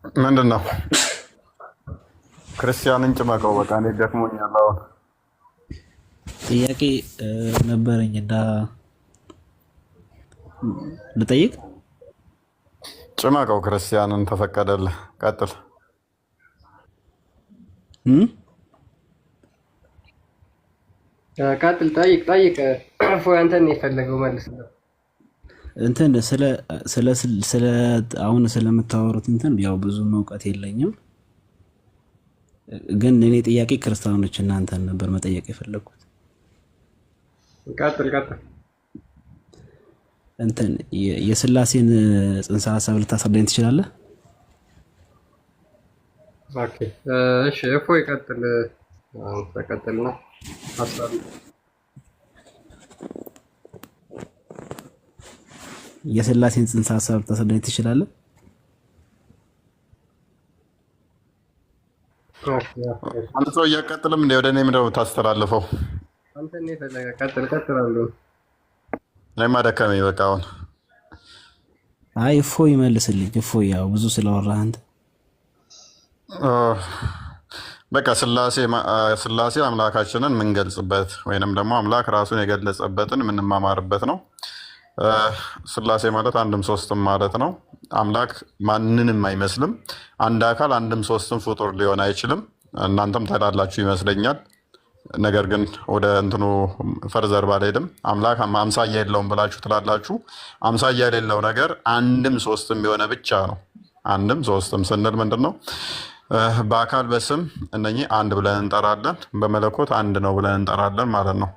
ምንድን ነው ክርስቲያንን ጭመቀው? በቃ እኔ ደክሞኛል አሁን። ጥያቄ ነበረኝ እና ልጠይቅ። ጭመቀው ክርስቲያንን ተፈቀደልህ። ቀጥል። ቀጥል። ጠይቅ። እፎይ አንተን ነው የፈለገው መልስለት። እንትን ስለ አሁን ስለምታወሩት እንትን ያው ብዙ እውቀት የለኝም፣ ግን እኔ ጥያቄ ክርስቲያኖች እናንተን ነበር መጠየቅ የፈለኩት። ቀጥል። እንትን የስላሴን ጽንሰ ሀሳብ ልታስረዳኝ ትችላለህ? ኦኬ እሺ፣ እፎይ ቀጥል። ተቀጥልና ሀሳብ የስላሴን ጽንሰ ሀሳብ ልታስረዳኝ ትችላለህ? አንተ ሰው እያቀጥልም እንደ ወደ እኔ ምንድነው የምታስተላልፈው? አንተ ነው የፈለገ። ቀጥል አለው። እኔማ ደከመኝ በቃ አሁን። አይ እፎይ ይመልስልኝ። እፎይ ያው ብዙ ስለወራህ አንተ። በቃ ስላሴ አምላካችንን የምንገልጽበት ወይንም ደግሞ አምላክ ራሱን የገለጸበትን የምንማማርበት ነው። ስላሴ ማለት አንድም ሶስትም ማለት ነው። አምላክ ማንንም አይመስልም። አንድ አካል አንድም ሶስትም ፍጡር ሊሆን አይችልም። እናንተም ታላላችሁ ይመስለኛል። ነገር ግን ወደ እንትኑ ፈርዘር ባልሄድም አምላክ አምሳያ የለውም ብላችሁ ትላላችሁ። አምሳያ የሌለው ነገር አንድም ሶስትም የሆነ ብቻ ነው። አንድም ሶስትም ስንል ምንድን ነው? በአካል በስም እነኚህ አንድ ብለን እንጠራለን። በመለኮት አንድ ነው ብለን እንጠራለን ማለት ነው።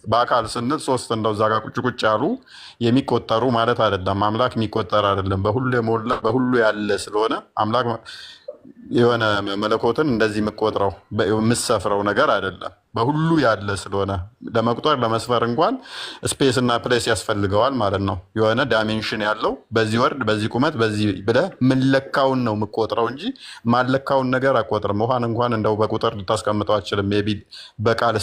በአካል ስንል ሶስት እንደው እዛ ጋር ቁጭ ያሉ የሚቆጠሩ ማለት አይደለም። አምላክ የሚቆጠር አይደለም። በሁሉ የሞላ በሁሉ ያለ ስለሆነ አምላክ የሆነ መለኮትን እንደዚህ የምቆጥረው የምሰፍረው ነገር አይደለም። በሁሉ ያለ ስለሆነ ለመቁጠር ለመስፈር እንኳን ስፔስ እና ፕሌስ ያስፈልገዋል ማለት ነው። የሆነ ዳይሜንሽን ያለው በዚህ ወርድ በዚህ ቁመት በዚህ ብለህ ምለካውን ነው የምቆጥረው እንጂ ማለካውን ነገር አቆጥርም። ውሃን እንኳን እንደው በቁጥር ልታስቀምጠው አችልም። ቢ በቃል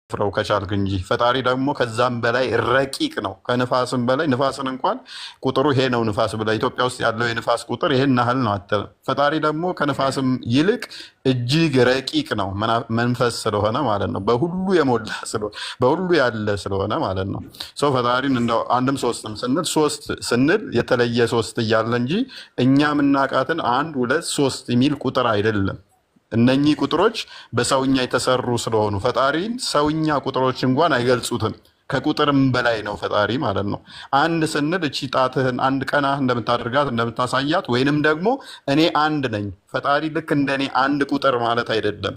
ፍረው ከቻልክ እንጂ ፈጣሪ ደግሞ ከዛም በላይ ረቂቅ ነው። ከንፋስም በላይ ንፋስን እንኳን ቁጥሩ ይሄ ነው ንፋስ ብለህ ኢትዮጵያ ውስጥ ያለው የንፋስ ቁጥር ይሄን ያህል ነው አትልም። ፈጣሪ ደግሞ ከንፋስም ይልቅ እጅግ ረቂቅ ነው፣ መንፈስ ስለሆነ ማለት ነው። በሁሉ የሞላ ስለሆነ በሁሉ ያለ ስለሆነ ማለት ነው። ሰው ፈጣሪን እንደው አንድም ሶስትም ስንል ሶስት ስንል የተለየ ሶስት እያለ እንጂ እኛ የምናውቃትን አንድ ሁለት ሶስት የሚል ቁጥር አይደለም። እነኚህ ቁጥሮች በሰውኛ የተሰሩ ስለሆኑ ፈጣሪን ሰውኛ ቁጥሮች እንኳን አይገልጹትም። ከቁጥርም በላይ ነው ፈጣሪ ማለት ነው። አንድ ስንል እቺ ጣትህን አንድ ቀና እንደምታደርጋት እንደምታሳያት፣ ወይንም ደግሞ እኔ አንድ ነኝ ፈጣሪ ልክ እንደኔ አንድ ቁጥር ማለት አይደለም።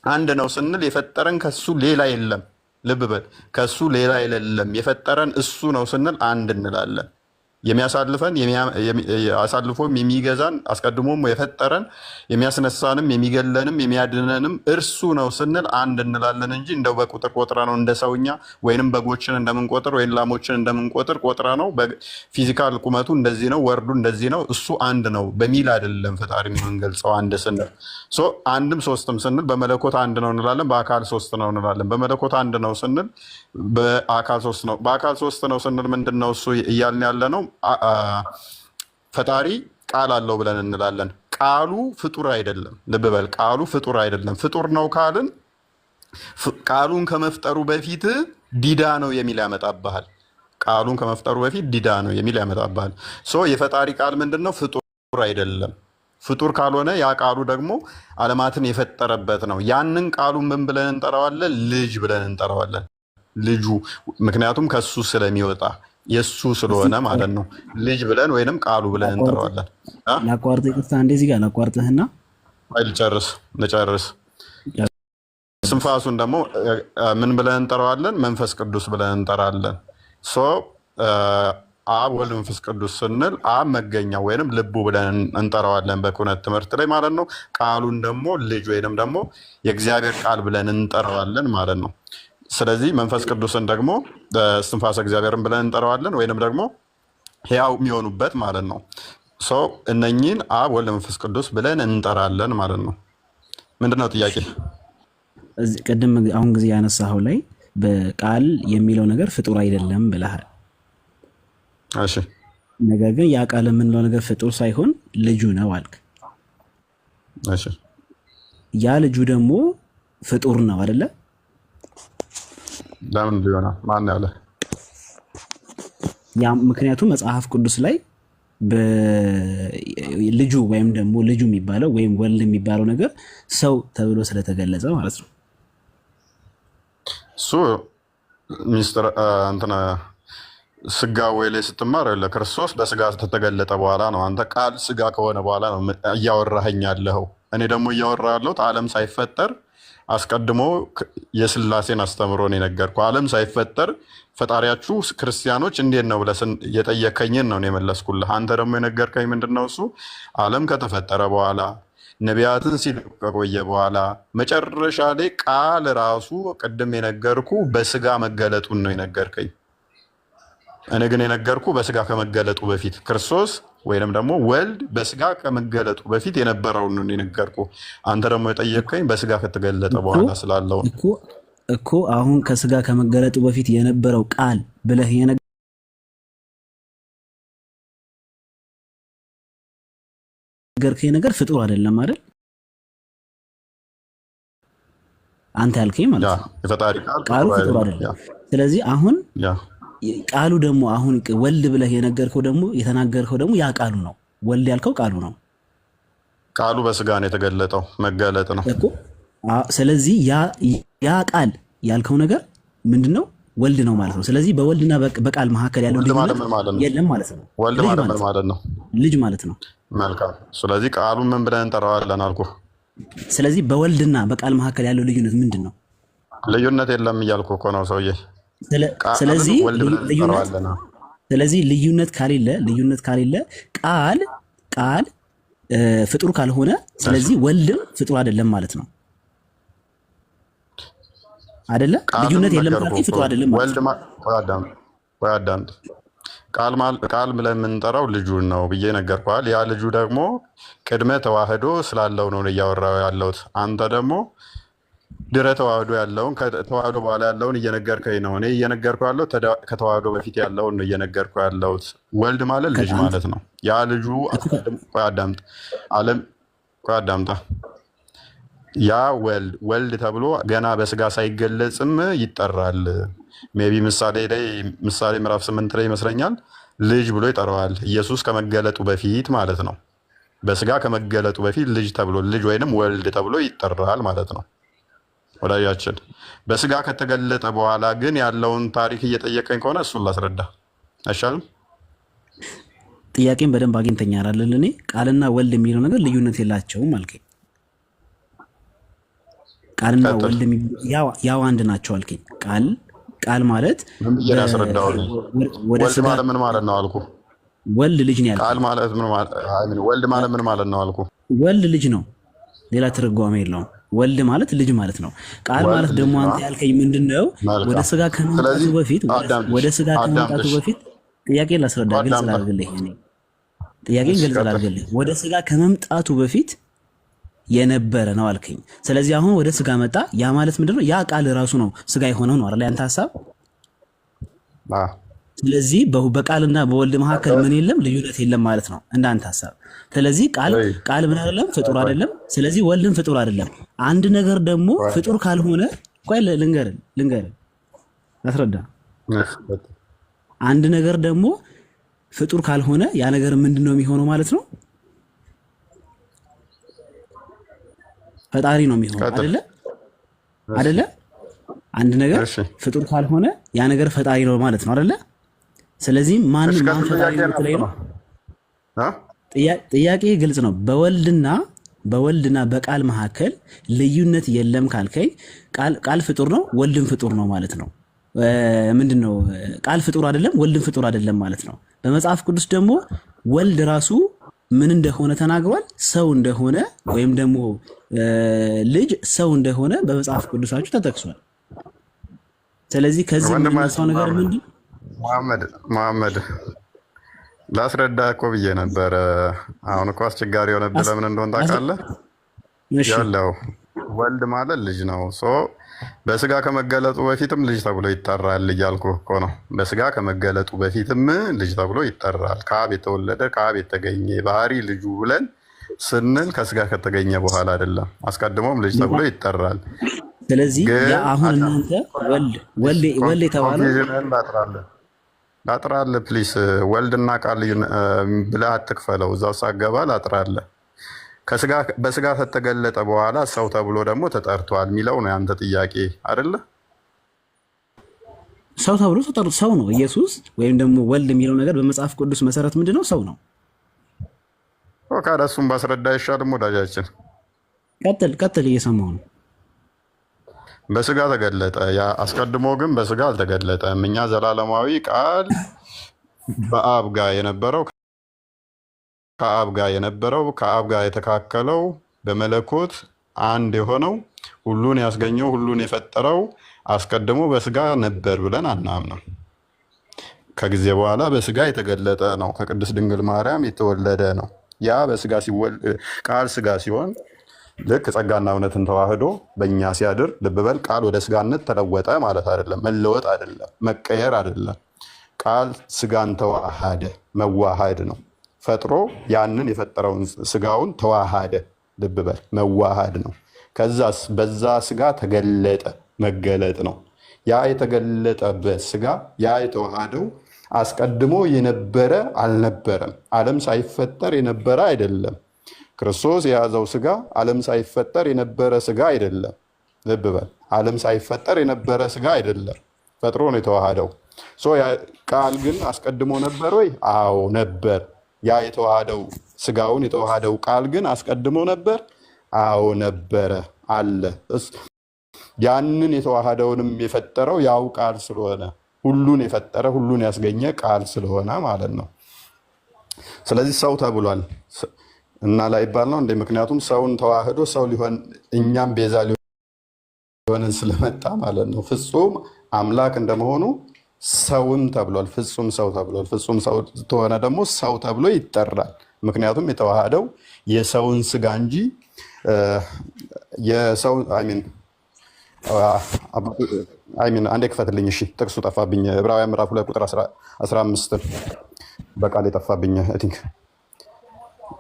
አንድ ነው ስንል የፈጠረን ከሱ ሌላ የለም። ልብ በል፣ ከሱ ሌላ የለም። የፈጠረን እሱ ነው ስንል አንድ እንላለን። የሚያሳልፈን አሳልፎም የሚገዛን አስቀድሞም የፈጠረን የሚያስነሳንም የሚገለንም የሚያድነንም እርሱ ነው ስንል አንድ እንላለን እንጂ እንደው በቁጥር ቆጥረ ነው እንደ ሰውኛ ወይንም በጎችን እንደምንቆጥር ወይም ላሞችን እንደምንቆጥር ቆጥረ ነው በፊዚካል ቁመቱ እንደዚህ ነው ወርዱ እንደዚህ ነው እሱ አንድ ነው በሚል አይደለም ፈጣሪን የምንገልጸው። አንድ ስንል አንድም ሶስትም ስንል በመለኮት አንድ ነው እንላለን፣ በአካል ሶስት ነው እንላለን። በመለኮት አንድ ነው ስንል በአካል ሶስት ነው። በአካል ሶስት ነው ስንል ምንድን ነው እሱ እያልን ያለ ነው? ፈጣሪ ቃል አለው ብለን እንላለን። ቃሉ ፍጡር አይደለም። ልብ በል፣ ቃሉ ፍጡር አይደለም። ፍጡር ነው ካልን ቃሉን ከመፍጠሩ በፊት ዲዳ ነው የሚል ያመጣብሃል። ቃሉን ከመፍጠሩ በፊት ዲዳ ነው የሚል ያመጣብሃል። የፈጣሪ ቃል ምንድን ነው? ፍጡር አይደለም። ፍጡር ካልሆነ ያ ቃሉ ደግሞ ዓለማትን የፈጠረበት ነው። ያንን ቃሉን ምን ብለን እንጠራዋለን? ልጅ ብለን እንጠራዋለን። ልጁ ምክንያቱም ከሱ ስለሚወጣ የሱ ስለሆነ ማለት ነው። ልጅ ብለን ወይንም ቃሉ ብለን እንጠራዋለን። ላቋርጥ፣ ይቅርታ እንደዚህ ጋር ላቋርጥህና ልጨርስ። ስንፋሱን ደግሞ ምን ብለን እንጠራዋለን? መንፈስ ቅዱስ ብለን እንጠራለን። አብ ወልድ መንፈስ ቅዱስ ስንል አብ መገኛው ወይንም ልቡ ብለን እንጠራዋለን በኩነት ትምህርት ላይ ማለት ነው። ቃሉን ደግሞ ልጅ ወይንም ደግሞ የእግዚአብሔር ቃል ብለን እንጠራዋለን ማለት ነው። ስለዚህ መንፈስ ቅዱስን ደግሞ እስትንፋሰ እግዚአብሔርን ብለን እንጠራዋለን ወይንም ደግሞ ሕያው የሚሆኑበት ማለት ነው። እነኚህን አብ ወልድ መንፈስ ቅዱስ ብለን እንጠራለን ማለት ነው። ምንድነው ጥያቄ? ቅድም አሁን ጊዜ ያነሳኸው ላይ በቃል የሚለው ነገር ፍጡር አይደለም ብለሃል። እሺ፣ ነገር ግን ያ ቃል የምንለው ነገር ፍጡር ሳይሆን ልጁ ነው አልክ። እሺ ያ ልጁ ደግሞ ፍጡር ነው አይደለ? ለምን ሊሆን ማን ያለ? ያ ምክንያቱም መጽሐፍ ቅዱስ ላይ ልጁ ወይም ደግሞ ልጁ የሚባለው ወይም ወልድ የሚባለው ነገር ሰው ተብሎ ስለተገለጸ ማለት ነው። እሱ ሚስጥር እንትና ስጋዌ ላይ ስትማር ለክርስቶስ በስጋ ተተገለጠ በኋላ ነው። አንተ ቃል ስጋ ከሆነ በኋላ ነው እያወራኸኝ ያለኸው። እኔ ደግሞ እያወራ ያለሁት ዓለም ሳይፈጠር አስቀድሞ የስላሴን አስተምሮ ነው የነገርኩህ። ዓለም ሳይፈጠር ፈጣሪያችሁ ክርስቲያኖች እንዴት ነው ብለህ የጠየከኝን ነው የመለስኩልህ። አንተ ደግሞ የነገርከኝ ምንድን ነው? እሱ ዓለም ከተፈጠረ በኋላ ነቢያትን ሲል ከቆየ በኋላ መጨረሻ ላይ ቃል ራሱ ቅድም የነገርኩ በስጋ መገለጡን ነው የነገርከኝ። እኔ ግን የነገርኩ በስጋ ከመገለጡ በፊት ክርስቶስ ወይንም ደግሞ ወልድ በስጋ ከመገለጡ በፊት የነበረውን ነው የነገርኩ። አንተ ደግሞ የጠየቀኝ በስጋ ከተገለጠ በኋላ ስላለው እኮ አሁን ከስጋ ከመገለጡ በፊት የነበረው ቃል ብለህ የነገርከኝ ነገር ፍጡር አይደለም አይደል? አንተ ያልከኝ ማለት ነው የፈጣሪ ቃሉ ፍጡር አይደለም። ስለዚህ አሁን ቃሉ ደግሞ አሁን ወልድ ብለህ የነገርከው ደግሞ የተናገርከው ደግሞ ያ ቃሉ ነው። ወልድ ያልከው ቃሉ ነው። ቃሉ በስጋ ነው የተገለጠው፣ መገለጥ ነው እኮ። ስለዚህ ያ ቃል ያልከው ነገር ምንድነው? ወልድ ነው ማለት ነው። ስለዚህ በወልድና በቃል መካከል ያለው ልዩነት የለም ማለት ነው። ወልድ ማለት ነው ልጅ ማለት ነው። መልካም። ስለዚህ ቃሉን ምን ብለን እንጠራዋለን አልኩህ። ስለዚህ በወልድና በቃል መካከል ያለው ልዩነት ምንድን ነው? ልዩነት የለም እያልኩህ እኮ ነው ሰውዬ። ስለዚህ ልዩነት ካሌለ ቃል ፍጡር ካልሆነ ስለዚህ ወልድም ፍጡር አይደለም ማለት ነው አይደለ? ልዩነት የለም ማለት ፍጡር አይደለም ማለት ነው። ቃል ብለን የምንጠራው ልጁን ነው ብዬ ነገርኩህ። ያ ልጁ ደግሞ ቅድመ ተዋህዶ ስላለው ነው እያወራው ያለሁት። አንተ ደግሞ ድረ ተዋህዶ ያለውን ከተዋህዶ በኋላ ያለውን እየነገርከኝ ነው። እኔ እየነገርኩህ ያለው ከተዋህዶ በፊት ያለውን ነው እየነገርኩህ ያለሁት። ወልድ ማለት ልጅ ማለት ነው። ያ ልጁ አዳምጣ። ያ ወልድ ተብሎ ገና በስጋ ሳይገለጽም ይጠራል። ሜይ ቢ ምሳሌ ምዕራፍ 8 ላይ ይመስለኛል ልጅ ብሎ ይጠራዋል። ኢየሱስ ከመገለጡ በፊት ማለት ነው። በስጋ ከመገለጡ በፊት ልጅ ወይንም ወልድ ተብሎ ይጠራል ማለት ነው። ወዳጃችን በስጋ ከተገለጠ በኋላ ግን ያለውን ታሪክ እየጠየቀኝ ከሆነ እሱን ላስረዳ አይሻልም? ጥያቄን በደንብ አግኝተኛል አይደል? እኔ ቃልና ወልድ የሚለው ነገር ልዩነት የላቸውም አልከኝ። ቃልና ወልድ ያው አንድ ናቸው አልከኝ። ቃል ማለት ወልድ ማለት ምን ማለት ነው አልኩ። ወልድ ልጅ ነው ያልከኝ። ቃል ማለት ወልድ ማለት ምን ማለት ነው አልኩ። ወልድ ልጅ ነው፣ ሌላ ትርጓሜ የለውም። ወልድ ማለት ልጅ ማለት ነው። ቃል ማለት ደግሞ አንተ ያልከኝ ምንድነው? ወደ ስጋ ከመምጣቱ በፊት ጥያቄን ላስረዳ፣ ግልጽ ላድርግልህ። ወደ ስጋ ከመምጣቱ በፊት የነበረ ነው አልከኝ። ስለዚህ አሁን ወደ ስጋ መጣ። ያ ማለት ምንድነው? ያ ቃል ራሱ ነው ስጋ የሆነው ነው አይደል? ያንተ ሐሳብ። ስለዚህ በቃልና በወልድ መካከል ምን የለም? ልዩነት የለም ማለት ነው እንዳንተ ሐሳብ። ስለዚህ ቃል ምን አይደለም? ፍጡር አይደለም። ስለዚህ ወልድም ፍጡር አይደለም። አንድ ነገር ደግሞ ፍጡር ካልሆነ ቆይ ልንገርህ አስረዳ። አንድ ነገር ደግሞ ፍጡር ካልሆነ ያ ነገር ምንድነው የሚሆነው ማለት ነው? ፈጣሪ ነው የሚሆነው አይደለ? አንድ ነገር ፍጡር ካልሆነ ያ ነገር ፈጣሪ ነው ማለት ነው አይደለ? ስለዚህ ማን ፈጣሪ ነው ትለኝ? ጥያቄ ግልጽ ነው። በወልድና በቃል መካከል ልዩነት የለም ካልከኝ ቃል ፍጡር ነው፣ ወልድም ፍጡር ነው ማለት ነው። ምንድነው? ቃል ፍጡር አይደለም፣ ወልድም ፍጡር አይደለም ማለት ነው። በመጽሐፍ ቅዱስ ደግሞ ወልድ ራሱ ምን እንደሆነ ተናግሯል። ሰው እንደሆነ ወይም ደግሞ ልጅ ሰው እንደሆነ በመጽሐፍ ቅዱሳችሁ ተጠቅሷል። ስለዚህ ከዚህ የሚነሳው ነገር ምንድን? መሐመድ ላስረዳ እኮ ብዬ ነበረ። አሁን እኮ አስቸጋሪ የሆነብህ ለምን እንደሆነ ታውቃለህ? ያለው ወልድ ማለት ልጅ ነው። በስጋ ከመገለጡ በፊትም ልጅ ተብሎ ይጠራል እያልኩ እኮ ነው። በስጋ ከመገለጡ በፊትም ልጅ ተብሎ ይጠራል። ከአብ የተወለደ ከአብ የተገኘ ባህሪ ልጁ ብለን ስንል ከስጋ ከተገኘ በኋላ አይደለም፣ አስቀድሞም ልጅ ተብሎ ይጠራል። ስለዚህ አሁን እናንተ ወልድ የተባለው ላጥራለህ ፕሊስ፣ ወልድና ቃል ብለህ አትክፈለው። እዛው ሳገባ ላጥራለህ። በስጋ ከተገለጠ በኋላ ሰው ተብሎ ደግሞ ተጠርቷል የሚለው ነው ያንተ ጥያቄ አይደለ? ሰው ተብሎ ተጠርቶ ሰው ነው ኢየሱስ ወይም ደግሞ ወልድ የሚለው ነገር በመጽሐፍ ቅዱስ መሰረት ምንድነው? ሰው ነው። ካዳ እሱን ባስረዳ አይሻልም ወዳጃችን? ቀጥል፣ እየሰማሁ ነው። በስጋ ተገለጠ። አስቀድሞ ግን በስጋ አልተገለጠም። እኛ ዘላለማዊ ቃል በአብ ጋር የነበረው ከአብ ጋር የተካከለው በመለኮት አንድ የሆነው ሁሉን ያስገኘው ሁሉን የፈጠረው አስቀድሞ በስጋ ነበር ብለን አናምነው። ከጊዜ በኋላ በስጋ የተገለጠ ነው። ከቅድስት ድንግል ማርያም የተወለደ ነው። ያ በስጋ ቃል ስጋ ሲሆን ልክ ጸጋና እውነትን ተዋህዶ በእኛ ሲያድር፣ ልብ በል ቃል ወደ ስጋነት ተለወጠ ማለት አይደለም። መለወጥ አይደለም፣ መቀየር አይደለም። ቃል ስጋን ተዋሃደ፣ መዋሃድ ነው። ፈጥሮ ያንን የፈጠረውን ስጋውን ተዋሃደ። ልብ በል መዋሃድ ነው። ከዛስ በዛ ስጋ ተገለጠ፣ መገለጥ ነው። ያ የተገለጠበት ስጋ ያ የተዋሃደው አስቀድሞ የነበረ አልነበረም። ዓለም ሳይፈጠር የነበረ አይደለም። ክርስቶስ የያዘው ስጋ ዓለም ሳይፈጠር የነበረ ስጋ አይደለም። ልብ በል ዓለም ሳይፈጠር የነበረ ስጋ አይደለም። ፈጥሮ ነው የተዋሃደው። ቃል ግን አስቀድሞ ነበር ወይ? አዎ ነበር። ያ የተዋሃደው ስጋውን የተዋሃደው ቃል ግን አስቀድሞ ነበር? አዎ ነበረ፣ አለ። ያንን የተዋሃደውንም የፈጠረው ያው ቃል ስለሆነ ሁሉን የፈጠረ ሁሉን ያስገኘ ቃል ስለሆነ ማለት ነው። ስለዚህ ሰው ተብሏል እና ላይባል ነው እንደ ምክንያቱም ሰውን ተዋህዶ ሰው ሊሆን እኛም ቤዛ ሊሆንን ስለመጣ ማለት ነው። ፍጹም አምላክ እንደመሆኑ ሰውም ተብሏል። ፍጹም ሰው ተብሏል። ፍጹም ሰው ተሆነ ደግሞ ሰው ተብሎ ይጠራል። ምክንያቱም የተዋሃደው የሰውን ስጋ እንጂ የሰው አንዴ ክፈትልኝ። እሺ ጥቅሱ ጠፋብኝ። ዕብራውያን ምዕራፍ 2 ቁጥር 15 በቃል የጠፋብኝ ቲንክ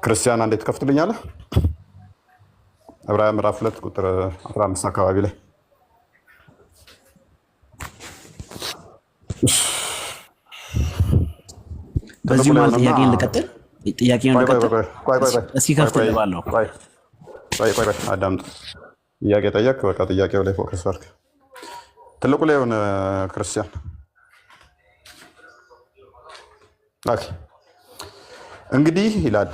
ክርስቲያን አንዴ ትከፍትልኛለህ? ዕብራውያን ምዕራፍ 2 ቁጥር 15 አካባቢ ላይ በዚህ ማለት ጥያቄን ልቀጥል። ጥያቄውን ልቀጥል። እስኪ ከፍትልኝ ባለው ቆይ አዳምጥ። ጥያቄ ጠየቅ። በቃ ጥያቄው ላይ ፎከስ አድርግ። ትልቁ ላይ ሆነ ክርስቲያን እንግዲህ ይላል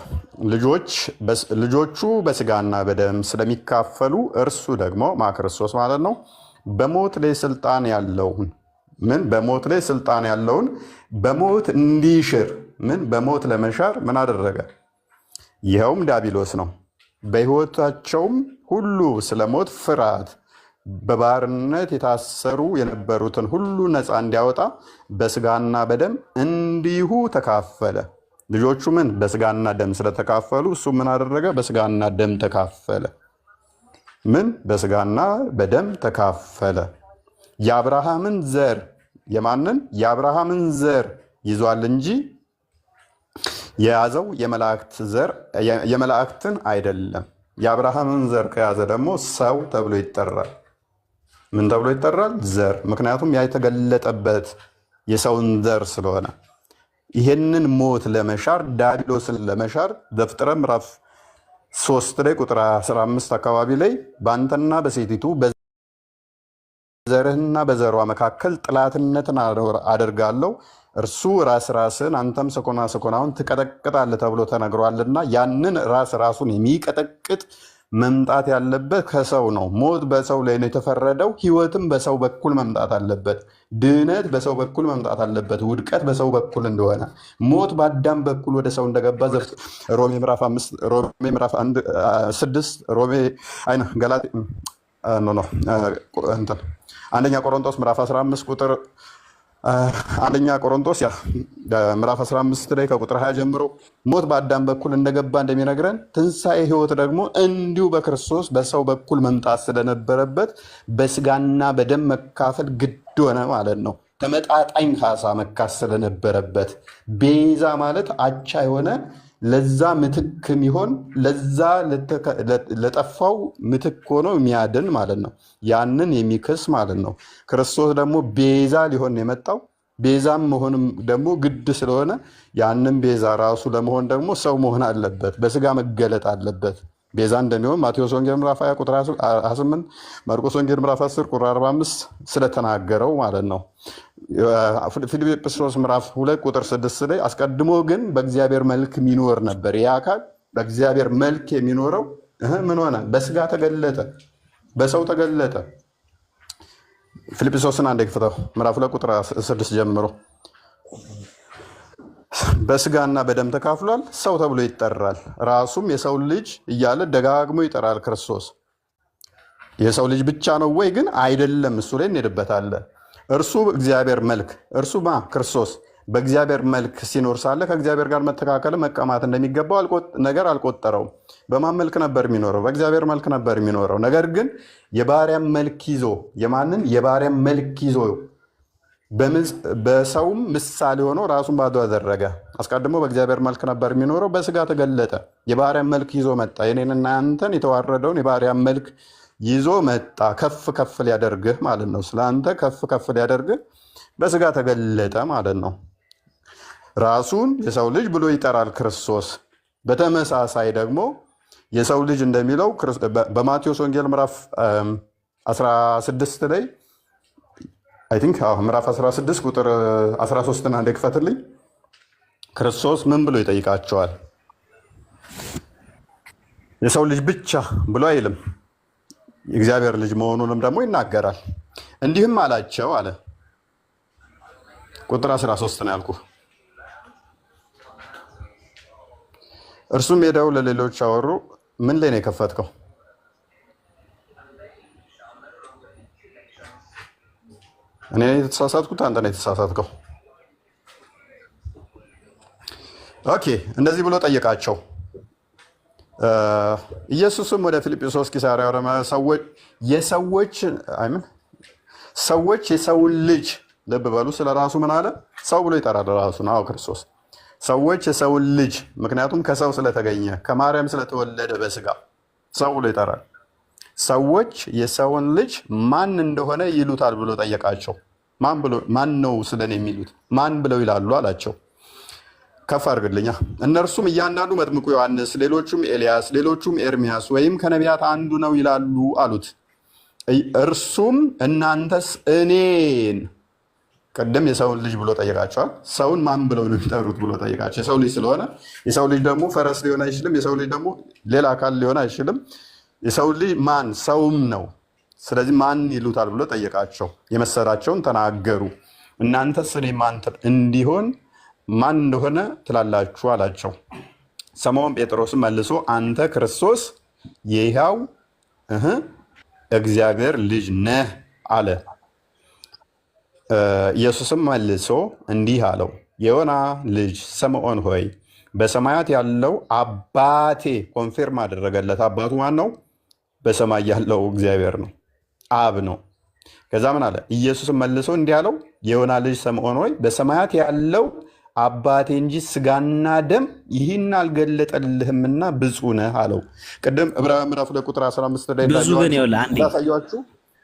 ልጆቹ በስጋና በደም ስለሚካፈሉ እርሱ ደግሞ ክርስቶስ ማለት ነው በሞት ላይ ስልጣን ያለውን በሞት ላይ ስልጣን ያለውን በሞት እንዲሽር በሞት ለመሻር ምን አደረገ? ይኸውም ዲያብሎስ ነው። በሕይወታቸውም ሁሉ ስለ ሞት ፍርሃት በባርነት የታሰሩ የነበሩትን ሁሉ ነፃ እንዲያወጣ በስጋና በደም እንዲሁ ተካፈለ። ልጆቹ በስጋና ደም ስለተካፈሉ እሱ ምን አደረገ? በስጋና ደም ተካፈለ። በስጋና በደም ተካፈለ። የአብርሃምን ዘር የማንን? የአብርሃምን ዘር ይዟል እንጂ የያዘው የመላእክትን አይደለም። የአብርሃምን ዘር ከያዘ ደግሞ ሰው ተብሎ ይጠራል። ምን ተብሎ ይጠራል? ዘር። ምክንያቱም ያ የተገለጠበት የሰውን ዘር ስለሆነ ይሄንን ሞት ለመሻር ዲያብሎስን ለመሻር ዘፍጥረት ምዕራፍ 3 ላይ ቁጥር 15 አካባቢ ላይ በአንተና በሴቲቱ በዘርህና በዘሯ መካከል ጥላትነትን አደርጋለሁ፣ እርሱ ራስን አንተም ሰኮናውን ትቀጠቅጣለህ ተብሎ ተነግሯልና ያንን ራሱን የሚቀጠቅጥ መምጣት ያለበት ከሰው ነው። ሞት በሰው ላይ ነው የተፈረደው። ሕይወትም በሰው በኩል መምጣት አለበት። ድህነት በሰው በኩል መምጣት አለበት። ውድቀት በሰው በኩል እንደሆነ ሞት በአዳም በኩል ወደ ሰው እንደገባ ሮሜ ምዕራፍ 5 አንደኛ ቆሮንቶስ ምዕራፍ 15 ቁጥር አንደኛ ቆሮንቶስ ምዕራፍ 15 ላይ ከቁጥር 20 ጀምሮ ሞት በአዳም በኩል እንደገባ እንደሚነግረን ትንሣኤ ሕይወት ደግሞ እንዲሁ በክርስቶስ በሰው በኩል መምጣት ስለነበረበት በስጋና በደም መካፈል ግድ ሆነ ማለት ነው። ተመጣጣኝ ካሳ መካስ ስለነበረበት ቤዛ ማለት አቻ የሆነ ለዛ ምትክ የሚሆን ለዛ ለጠፋው ምትክ ሆኖ የሚያድን ማለት ነው። ያንን የሚክስ ማለት ነው። ክርስቶስ ደግሞ ቤዛ ሊሆን የመጣው ቤዛም መሆንም ደግሞ ግድ ስለሆነ ያንን ቤዛ ራሱ ለመሆን ደግሞ ሰው መሆን አለበት፣ በስጋ መገለጥ አለበት። ቤዛ እንደሚሆን ማቴዎስ ወንጌል ምዕራፍ 20 ቁጥር 28፣ ማርቆስ ወንጌል ምዕራፍ 10 ቁጥር 45 ስለተናገረው ማለት ነው። ፊልጵስዩስ ምዕራፍ 2 ቁጥር 6 ላይ አስቀድሞ ግን በእግዚአብሔር መልክ የሚኖር ነበር። ይህ አካል በእግዚአብሔር መልክ የሚኖረው ምን ሆነ? በስጋ ተገለጠ፣ በሰው ተገለጠ። ፊልጵስዩስን አንዴ ክፍተው ምዕራፍ 2 ቁጥር 6 ጀምሮ በስጋና በደም ተካፍሏል፣ ሰው ተብሎ ይጠራል። ራሱም የሰው ልጅ እያለ ደጋግሞ ይጠራል። ክርስቶስ የሰው ልጅ ብቻ ነው ወይ? ግን አይደለም። እሱ ላይ እንሄድበታለን። እርሱ እግዚአብሔር መልክ እርሱ ክርስቶስ በእግዚአብሔር መልክ ሲኖር ሳለ ከእግዚአብሔር ጋር መተካከል መቀማት እንደሚገባው ነገር አልቆጠረውም። በማን መልክ ነበር የሚኖረው? በእግዚአብሔር መልክ ነበር የሚኖረው። ነገር ግን የባሪያን መልክ ይዞ የማንን የባሪያን መልክ ይዞ በሰውም ምሳሌ ሆኖ ራሱን ባዶ አደረገ። አስቀድሞ በእግዚአብሔር መልክ ነበር የሚኖረው፣ በስጋ ተገለጠ። የባሪያን መልክ ይዞ መጣ። የኔንና ያንተን የተዋረደውን የባሪያን መልክ ይዞ መጣ። ከፍ ከፍ ሊያደርግህ ማለት ነው። ስለአንተ ከፍ ከፍ ሊያደርግህ በስጋ ተገለጠ ማለት ነው። ራሱን የሰው ልጅ ብሎ ይጠራል ክርስቶስ። በተመሳሳይ ደግሞ የሰው ልጅ እንደሚለው በማቴዎስ ወንጌል ምዕራፍ 16 ላይ አይ ቲንክ ምዕራፍ 16 ቁጥር 13 አንዴ ክፈትልኝ። ክርስቶስ ምን ብሎ ይጠይቃቸዋል? የሰው ልጅ ብቻ ብሎ አይልም፣ የእግዚአብሔር ልጅ መሆኑንም ደግሞ ይናገራል። እንዲህም አላቸው አለ። ቁጥር 13 ነው ያልኩ። እርሱም ሄደው ለሌሎች አወሩ። ምን ላይ ነው የከፈትከው? እኔ የተሳሳትኩት አንተ ነው የተሳሳትከው። ኦኬ፣ እንደዚህ ብሎ ጠየቃቸው። ኢየሱስም ወደ ፊልጵስዩስ ቂሳርያ ወደ ሰዎች የሰውን ልጅ ልብ በሉ፣ ስለ ራሱ ምን አለ? ሰው ብሎ ይጠራል ራሱን። አዎ ክርስቶስ ሰዎች የሰውን ልጅ፣ ምክንያቱም ከሰው ስለተገኘ ከማርያም ስለተወለደ በስጋ ሰው ብሎ ይጠራል። ሰዎች የሰውን ልጅ ማን እንደሆነ ይሉታል ብሎ ጠየቃቸው። ማን ነው ስለኔ የሚሉት? ማን ብለው ይላሉ አላቸው። ከፍ አድርግልኛ። እነርሱም እያንዳንዱ መጥምቁ ዮሐንስ፣ ሌሎቹም ኤልያስ፣ ሌሎቹም ኤርሚያስ ወይም ከነቢያት አንዱ ነው ይላሉ አሉት። እርሱም እናንተስ እኔን፣ ቅድም የሰውን ልጅ ብሎ ጠየቃቸዋል። ሰውን ማን ብለው ነው የሚጠሩት ብሎ ጠየቃቸው። የሰው ልጅ ስለሆነ የሰው ልጅ ደግሞ ፈረስ ሊሆን አይችልም። የሰው ልጅ ደግሞ ሌላ አካል ሊሆን አይችልም። የሰው ልጅ ማን? ሰውም ነው። ስለዚህ ማን ይሉታል ብሎ ጠየቃቸው። የመሰላቸውን ተናገሩ። እናንተስ እኔ ማን እንዲሆን ማን እንደሆነ ትላላችሁ አላቸው። ስምዖን ጴጥሮስም መልሶ አንተ ክርስቶስ የሕያው እግዚአብሔር ልጅ ነህ አለ። ኢየሱስም መልሶ እንዲህ አለው፣ የዮና ልጅ ስምዖን ሆይ በሰማያት ያለው አባቴ፣ ኮንፌርም አደረገለት። አባቱ ማን ነው? በሰማይ ያለው እግዚአብሔር ነው፣ አብ ነው። ከዛ ምን አለ? ኢየሱስም መልሶ እንዲህ አለው፣ የዮና ልጅ ስምዖን ሆይ በሰማያት ያለው አባቴ እንጂ ስጋና ደም ይህን አልገለጠልህምና ብፁዕ ነህ አለው። ቅድም ዕብራውያን ምዕራፍ 2 ቁጥር 15 ላይ እንዳሳያችሁ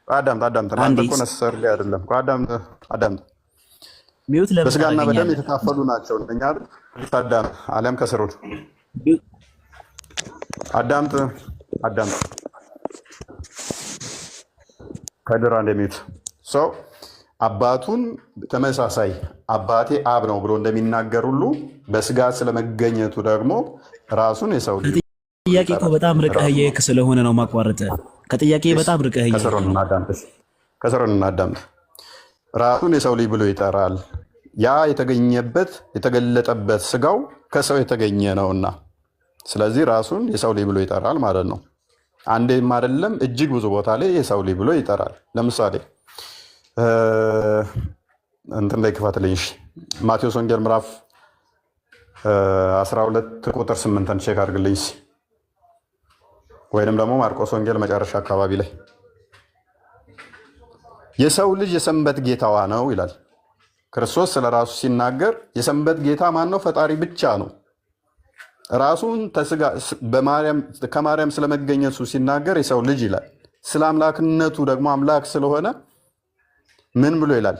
አዳምጥ። አንተ እኮ ነሰር አይደለም። አዳምጥ። በስጋና በደም የተካፈሉ ናቸው። እኛ አዳምጥ፣ አሊያም ከስሩ አዳምጥ። ከድራ እንደሚሉት ሰው አባቱን ተመሳሳይ አባቴ አብ ነው ብሎ እንደሚናገር ሁሉ በስጋ ስለመገኘቱ ደግሞ ራሱን የሰው ልጅ ጥያቄ እኮ በጣም ርቀህ እየሄድክ ስለሆነ ነው ማቋረጥ። ከጥያቄ በጣም ርቀህ ከስሩን እናዳምጥ። ራሱን የሰው ልጅ ብሎ ይጠራል። ያ የተገለጠበት ስጋው ከሰው የተገኘ ነውና፣ ስለዚህ ራሱን የሰው ልጅ ብሎ ይጠራል ማለት ነው። አንዴም አይደለም እጅግ ብዙ ቦታ ላይ የሰው ልጅ ብሎ ይጠራል። ለምሳሌ እንትን ላይ ክፈትልኝ። እሺ ማቴዎስ ወንጌል ምዕራፍ 12 ቁጥር 8 ቼክ አድርግልኝ እስኪ። ወይንም ደግሞ ማርቆስ ወንጌል መጨረሻ አካባቢ ላይ የሰው ልጅ የሰንበት ጌታዋ ነው ይላል። ክርስቶስ ስለ ራሱ ሲናገር የሰንበት ጌታ ማን ነው? ፈጣሪ ብቻ ነው። ራሱን ከማርያም ስለመገኘቱ ሲናገር የሰው ልጅ ይላል። ስለ አምላክነቱ ደግሞ አምላክ ስለሆነ ምን ብሎ ይላል?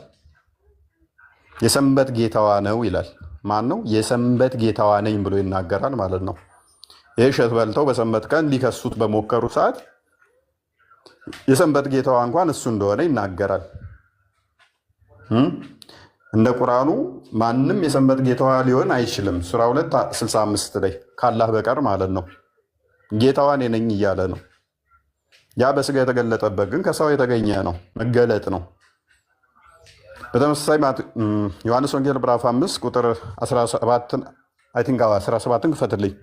የሰንበት ጌታዋ ነው ይላል። ማን ነው? የሰንበት ጌታዋ ነኝ ብሎ ይናገራል ማለት ነው። ይህ እሸት በልተው በሰንበት ቀን ሊከሱት በሞከሩ ሰዓት የሰንበት ጌታዋ እንኳን እሱ እንደሆነ ይናገራል። እንደ ቁርአኑ ማንም የሰንበት ጌታዋ ሊሆን አይችልም። ሱራ 2:65 ላይ ካላህ በቀር ማለት ነው። ጌታዋ እኔ ነኝ እያለ ነው። ያ በስጋ የተገለጠበት ግን ከሰው የተገኘ ነው፣ መገለጥ ነው። በተመሳሳይ ዮሐንስ ወንጌል ምዕራፍ 5 ቁጥር 17 ክፈትልኝ።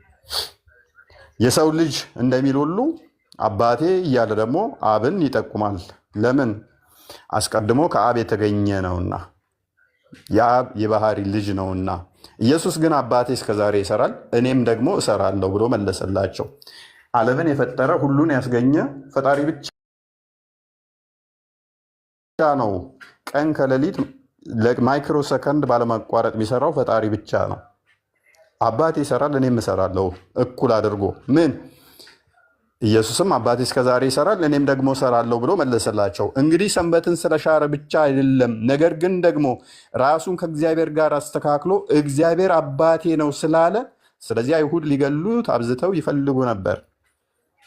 የሰው ልጅ እንደሚል ሁሉ አባቴ እያለ ደግሞ አብን ይጠቁማል። ለምን? አስቀድሞ ከአብ የተገኘ ነውና፣ የአብ የባህሪ ልጅ ነውና። ኢየሱስ ግን አባቴ እስከዛሬ ይሰራል እኔም ደግሞ እሰራለሁ ብሎ መለሰላቸው። ዓለምን የፈጠረ ሁሉን ያስገኘ ፈጣሪ ብቻ ነው። ቀን ከሌሊት ለማይክሮ ሰከንድ ባለማቋረጥ የሚሰራው ፈጣሪ ብቻ ነው። አባቴ ይሰራል እኔም እሰራለሁ እኩል አድርጎ። ምን? ኢየሱስም አባቴ እስከዛሬ ይሰራል እኔም ደግሞ እሰራለሁ ብሎ መለሰላቸው። እንግዲህ ሰንበትን ስለሻረ ብቻ አይደለም፣ ነገር ግን ደግሞ ራሱን ከእግዚአብሔር ጋር አስተካክሎ እግዚአብሔር አባቴ ነው ስላለ፣ ስለዚህ አይሁድ ሊገሉት አብዝተው ይፈልጉ ነበር።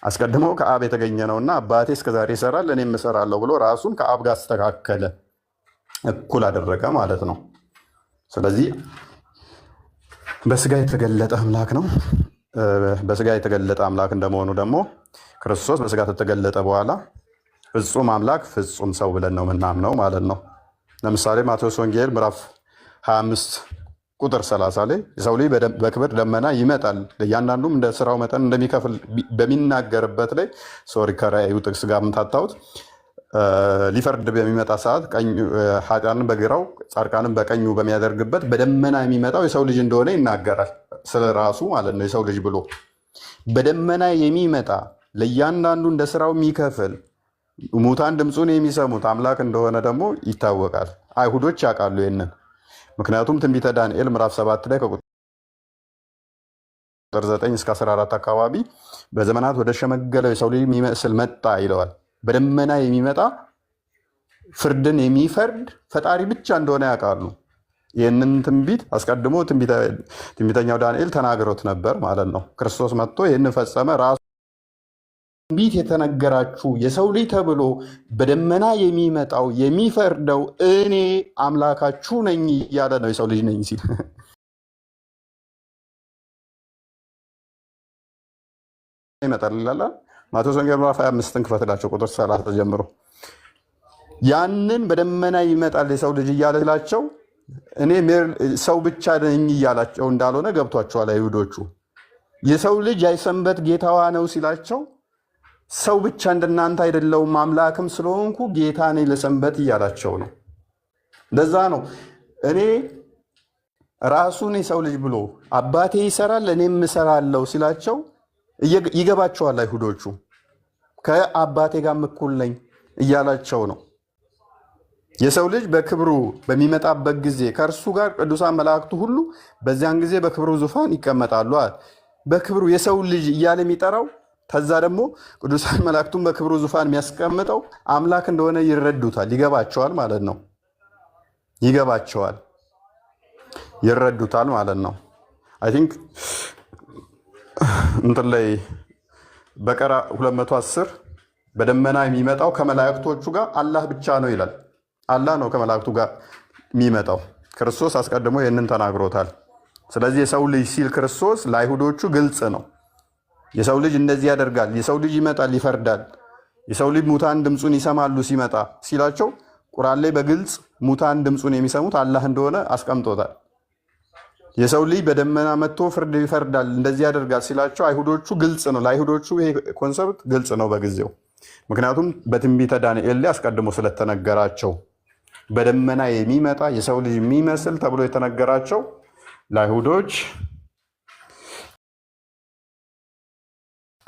አስቀድሞ ከአብ የተገኘ ነውና አባቴ እስከዛሬ ይሰራል እኔም እሰራለሁ ብሎ ራሱን ከአብ ጋር አስተካከለ፣ እኩል አደረገ ማለት ነው። ስለዚህ በስጋ የተገለጠ አምላክ ነው። በስጋ የተገለጠ አምላክ እንደመሆኑ ደግሞ ክርስቶስ በስጋ ከተገለጠ በኋላ ፍጹም አምላክ ፍጹም ሰው ብለን ነው ምናምነው ማለት ነው። ለምሳሌ ማቴዎስ ወንጌል ምዕራፍ 25 ቁጥር 30 ላይ የሰው ልጅ በክብር ደመና ይመጣል ለእያንዳንዱም እንደ ስራው መጠን እንደሚከፍል በሚናገርበት ላይ ከራእዩ ጥቅስ ጋር የምታታውት ሊፈርድ በሚመጣ ሰዓት ኃጢአንን በግራው ጻድቃንን በቀኙ በሚያደርግበት በደመና የሚመጣው የሰው ልጅ እንደሆነ ይናገራል። ስለ ራሱ ማለት ነው። የሰው ልጅ ብሎ በደመና የሚመጣ ለእያንዳንዱ እንደ ስራው የሚከፍል ሙታን ድምፁን የሚሰሙት አምላክ እንደሆነ ደግሞ ይታወቃል። አይሁዶች ያውቃሉ ይህንን። ምክንያቱም ትንቢተ ዳንኤል ምዕራፍ 7 ላይ ከቁጥር 9 እስከ 14 አካባቢ በዘመናት ወደ ሸመገለው የሰው ልጅ የሚመስል መጣ ይለዋል። በደመና የሚመጣ ፍርድን የሚፈርድ ፈጣሪ ብቻ እንደሆነ ያውቃሉ። ይህንን ትንቢት አስቀድሞ ትንቢተኛው ዳንኤል ተናግሮት ነበር ማለት ነው። ክርስቶስ መጥቶ ይህን ፈጸመ። ራሱ ትንቢት የተነገራችሁ የሰው ልጅ ተብሎ በደመና የሚመጣው የሚፈርደው እኔ አምላካችሁ ነኝ እያለ ነው። የሰው ልጅ ነኝ ሲል ይመጣል ይላል። ማቴዎስ ወንጌል ምዕራፍ 25 ክፈትላቸው ቁጥር 30 ጀምሮ ያንን በደመና ይመጣል የሰው ልጅ እያለ ሲላቸው እኔ ሰው ብቻ ነኝ እያላቸው እንዳልሆነ ገብቷቸዋል አይሁዶቹ። የሰው ልጅ የሰንበት ጌታዋ ነው ሲላቸው ሰው ብቻ እንደናንተ አይደለውም አምላክም ስለሆንኩ ጌታ ነኝ ለሰንበት እያላቸው ነው። እንደዛ ነው። እኔ ራሱን የሰው ልጅ ብሎ አባቴ ይሰራል እኔም እሰራለሁ ሲላቸው ይገባቸዋል አይሁዶቹ። ከአባቴ ጋር እኩል ነኝ እያላቸው ነው። የሰው ልጅ በክብሩ በሚመጣበት ጊዜ ከእርሱ ጋር ቅዱሳን መላእክቱ ሁሉ በዚያን ጊዜ በክብሩ ዙፋን ይቀመጣሉ። በክብሩ የሰው ልጅ እያለ የሚጠራው ከዛ ደግሞ ቅዱሳን መላእክቱን በክብሩ ዙፋን የሚያስቀምጠው አምላክ እንደሆነ ይረዱታል፣ ይገባቸዋል ማለት ነው። ይገባቸዋል፣ ይረዱታል ማለት ነው። አይ ቲንክ እንትን ላይ በቀራ 210 በደመና የሚመጣው ከመላእክቶቹ ጋር አላህ ብቻ ነው ይላል። አላህ ነው ከመላእክቱ ጋር የሚመጣው። ክርስቶስ አስቀድሞ ይህንን ተናግሮታል። ስለዚህ የሰው ልጅ ሲል ክርስቶስ ለአይሁዶቹ ግልጽ ነው። የሰው ልጅ እንደዚህ ያደርጋል፣ የሰው ልጅ ይመጣል፣ ይፈርዳል፣ የሰው ልጅ ሙታን ድምፁን ይሰማሉ ሲመጣ ሲላቸው ቁርአን ላይ በግልጽ ሙታን ድምፁን የሚሰሙት አላህ እንደሆነ አስቀምጦታል። የሰው ልጅ በደመና መጥቶ ፍርድ ይፈርዳል እንደዚህ ያደርጋል ሲላቸው አይሁዶቹ ግልጽ ነው። ለአይሁዶቹ ይሄ ኮንሰፕት ግልጽ ነው በጊዜው። ምክንያቱም በትንቢተ ዳንኤል ላይ አስቀድሞ ስለተነገራቸው በደመና የሚመጣ የሰው ልጅ የሚመስል ተብሎ የተነገራቸው ለአይሁዶች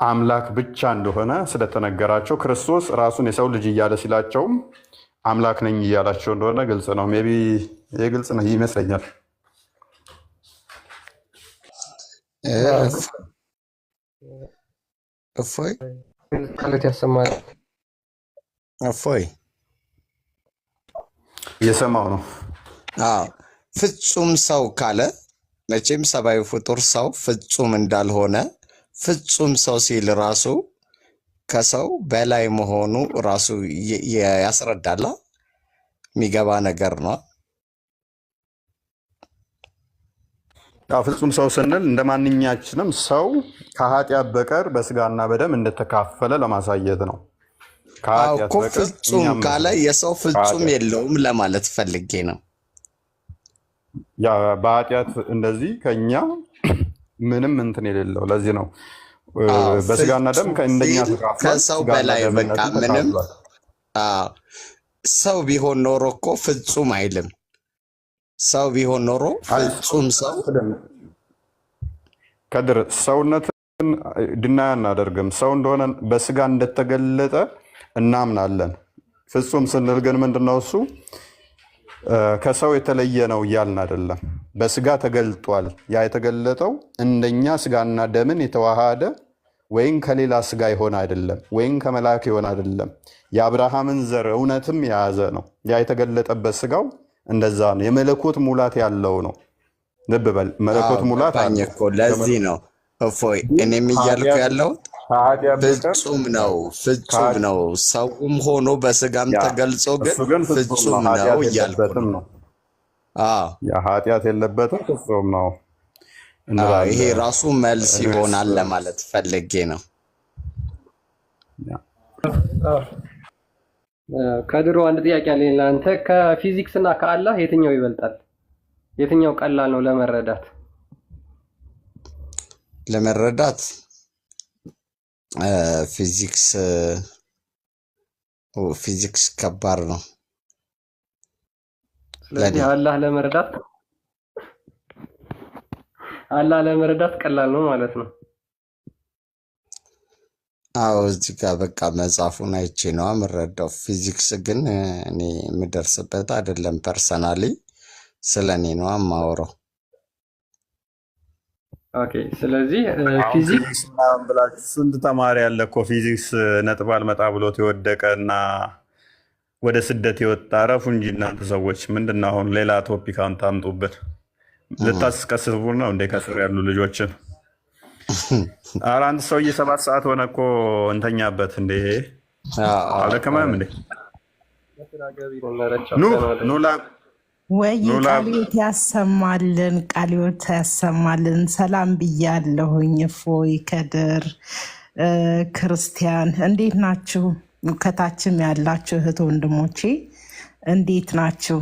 አምላክ ብቻ እንደሆነ ስለተነገራቸው ክርስቶስ ራሱን የሰው ልጅ እያለ ሲላቸውም አምላክ ነኝ እያላቸው እንደሆነ ግልጽ ነው። ሜይ ቢ ይህ ግልጽ ነው ይመስለኛል። እፎይ ቃሎት ያሰማል። እፎይ እየሰማው ነው። ፍጹም ሰው ካለ መቼም ሰብአዊ ፍጡር ሰው ፍጹም እንዳልሆነ ፍጹም ሰው ሲል ራሱ ከሰው በላይ መሆኑ ራሱ ያስረዳላ። የሚገባ ነገር ነው። ፍጹም ሰው ስንል እንደ ማንኛችንም ሰው ከኃጢአት በቀር በስጋና በደም እንደተካፈለ ለማሳየት ነው። እኮ ፍጹም ካለ የሰው ፍጹም የለውም ለማለት ፈልጌ ነው። በኃጢአት እንደዚህ ከኛ ምንም እንትን የሌለው ለዚህ ነው በስጋና ደም እንደኛ ከሰው በላይ በቃ ምንም። ሰው ቢሆን ኖሮ እኮ ፍጹም አይልም። ሰው ቢሆን ኖሮ ፍጹም ሰው ከድር ሰውነትን ድናያ አናደርግም። ሰው እንደሆነ በስጋ እንደተገለጠ እናምናለን። ፍጹም ስንል ግን ምንድነው እሱ ከሰው የተለየ ነው እያልን አይደለም። በስጋ ተገልጧል። ያ የተገለጠው እንደኛ ስጋና ደምን የተዋሃደ ወይም ከሌላ ስጋ የሆነ አይደለም፣ ወይም ከመላክ የሆነ አይደለም። የአብርሃምን ዘር እውነትም የያዘ ነው። ያ የተገለጠበት ስጋው እንደዛ ነው። የመለኮት ሙላት ያለው ነው። ልብ በል መለኮት ሙላት አለ እኮ። ለዚህ ነው እፎይ እኔም እያልኩ ያለው ፍጹም ነው፣ ፍጹም ነው። ሰውም ሆኖ በስጋም ተገልጾ ግን ፍጹም ነው እያልኩ ነው። ኃጢአት የለበትም፣ ፍጹም ነው። ይሄ ራሱ መልስ ይሆናል ለማለት ፈልጌ ነው። ከድሮ አንድ ጥያቄ አለኝ ለአንተ። ከፊዚክስ እና ከአላህ የትኛው ይበልጣል? የትኛው ቀላል ነው ለመረዳት? ፊዚክስ ከባድ ነው። ስለዚህ አላህ ለመረዳት ቀላል ነው ማለት ነው። እዚህ ጋር በቃ መጽሐፉን አይቼ ነው የምረዳው። ፊዚክስ ግን እኔ የምደርስበት አይደለም። ፐርሰናሊ ስለ እኔ ነው የማወራው። ኦኬ። ስለዚህ ፊዚክስ ብላችሁ ስንት ተማሪ ያለ እኮ ፊዚክስ ነጥብ አልመጣ ብሎት የወደቀ እና ወደ ስደት የወጣ ረፉ እንጂ እናንተ ሰዎች ምንድነው አሁን ሌላ ቶፒክ ታምጡብን? ልታስቀስቡ ነው እንዴ ከስር ያሉ ልጆችን? ኧረ አንድ ሰውዬ 7 ሰዓት ሆነ እኮ እንተኛበት እንዴ። አልደከመም እንዴ? ወይ ቃልዮት ያሰማልን፣ ቃልዮት ያሰማልን። ሰላም ብያለሁኝ። እፎይ ከድር ክርስቲያን እንዴት ናችሁ? ከታችም ያላችሁ እህት ወንድሞቼ እንዴት ናችሁ?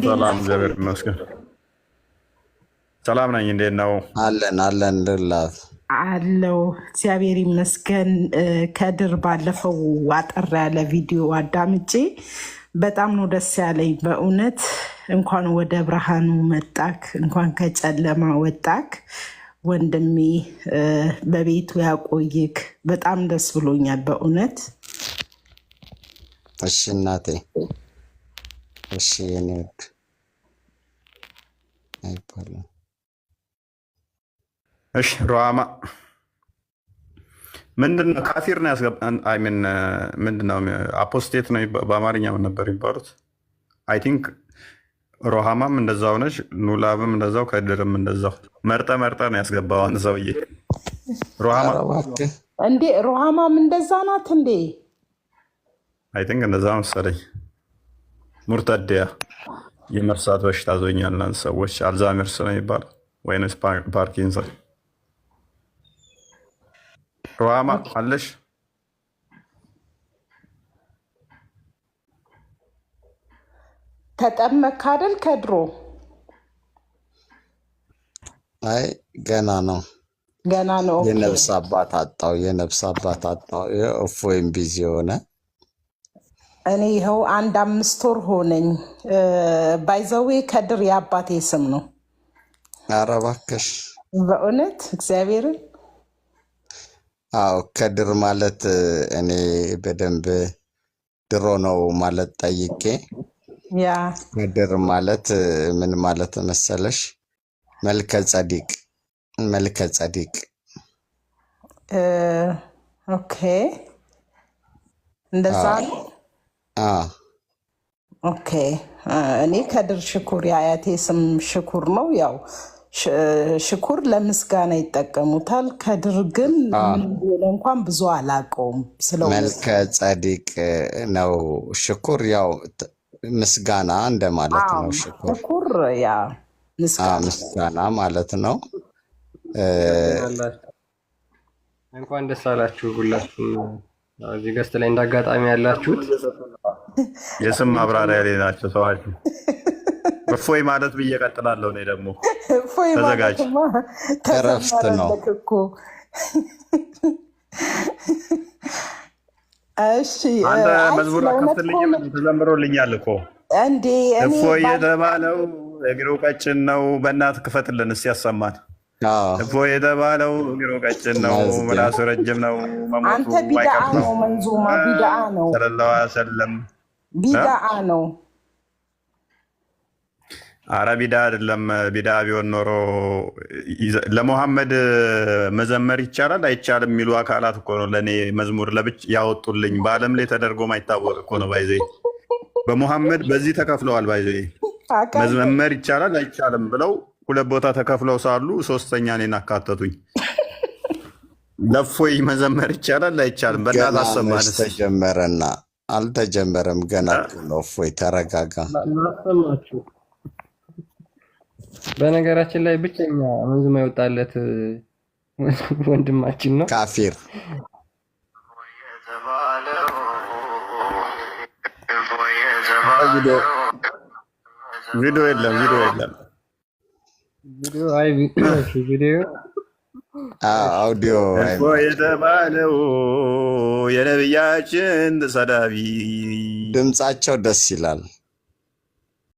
ሰላም፣ እግዚአብሔር ይመስገን። ሰላም ነኝ። እንዴት ነው? አለን ልላት አለው እግዚአብሔር ይመስገን። ከድር ባለፈው አጠር ያለ ቪዲዮ አዳምጬ በጣም ነው ደስ ያለኝ በእውነት። እንኳን ወደ ብርሃኑ መጣክ፣ እንኳን ከጨለማ ወጣክ ወንድሜ፣ በቤቱ ያቆይክ። በጣም ደስ ብሎኛል በእውነት። እሺ እናቴ፣ እሺ የኔ ውድ አይባልም። እሺ ሩሃማ ምንድነው? ካፊር ነው ያስገባን። አይ ሚን ምንድነው? አፖስቴት ነው በአማርኛ ምን ነበር የሚባሉት? አይ ቲንክ ሩሃማም እንደዛው ነች፣ ኑላብም እንደዛው፣ ከድርም እንደዛው። መርጠ ነው ያስገባው አንድ ሰውዬ። ሩሃማ እንዴ? ሩሃማም እንደዛ ናት እንዴ? አይ ቲንክ እንደዛ መሰለኝ። ሙርተዲያ የመርሳት በሽታ ዞኛል አንድ ሰዎች። አልዛይመርስ ነው የሚባለው ወይንስ ፓርኪንሰን? ሩሃማ አለሽ? ተጠመክ አይደል? ከድሮ አይ ገና ነው። ኦኬ። የነፍስ አባት አጣው። እፎይም ቢዚ የሆነ እኔ ይኸው 1 5 ወር ሆነኝ። ባይዘዌ ከድር የአባቴ ስም ነው። ኧረ እባክሽ። በእውነት እግዚአብሔርን። አዎ ከድር ማለት እኔ በደንብ ድሮ ነው ማለት ጠይቄ፣ ያ ከድር ማለት ምን ማለት መሰለሽ? መልከ ጸዲቅ። መልከ ጸዲቅ። ኦኬ እንደዛ ነው። ኦኬ እኔ ከድር ሽኩር የአያቴ ስም ሽኩር ነው። ያው ሽኩር ለምስጋና ይጠቀሙታል። ከድር ግን ምን እንደሆነ እንኳን ብዙ አላውቀውም። መልከ ጸዲቅ ነው። ሽኩር ያው ምስጋና እንደማለት ነው። ሽኩር ያ ምስጋና ማለት ነው። እንኳን ደስ አላችሁ ሁላችሁም። እዚህ ገስት ላይ እንዳጋጣሚ ያላችሁት የስም ማብራሪያ ላይ ናቸው ሰዎች። እፎይ ማለት ብዬ እቀጥላለሁ። እኔ ደግሞ ተዘጋጅ። እረፍት ነው። እሺ አንተ መዝሙር ከፍትልኝ ተዘምሮልኛል እኮ እንዴ። እፎይ የተባለው እግሩ ቀጭን ነው። በእናትህ ክፈትልን እስኪ ያሰማን። እፎይ የተባለው እግሩ ቀጭን ነው፣ ምላሱ ረጅም ነው፣ መሞቱ ማይቀር ነው። መንዙማ ቢድዓ ነው። ሰለላሁ ዐለይሂ ወሰለም ቢድዓ ነው። አረ ቢዳ አይደለም። ቢዳ ቢሆን ኖሮ ለሙሐመድ መዘመር ይቻላል አይቻልም የሚሉ አካላት እኮ ነው ለእኔ መዝሙር ለብቻ ያወጡልኝ። በዓለም ላይ ተደርጎ ማይታወቅ እኮ ነው። ባይዘ በሙሐመድ በዚህ ተከፍለዋል። ባይዘ መዘመር ይቻላል አይቻልም ብለው 2 ቦታ ተከፍለው ሳሉ 3ኛ እኔን አካተቱኝ። ለእፎይ መዘመር ይቻላል አይቻልም? በእናትህ አሰማን። ተጀመረና አልተጀመረም ገና ነው። እፎይ ተረጋጋ። በነገራችን ላይ ብቸኛ መንዙማ ይወጣለት ወንድማችን ነው። ካፊር ቪዲዮ የለም። አውዲዮ የተባለው የነብያችን ተሳዳቢ ድምጻቸው ደስ ይላል።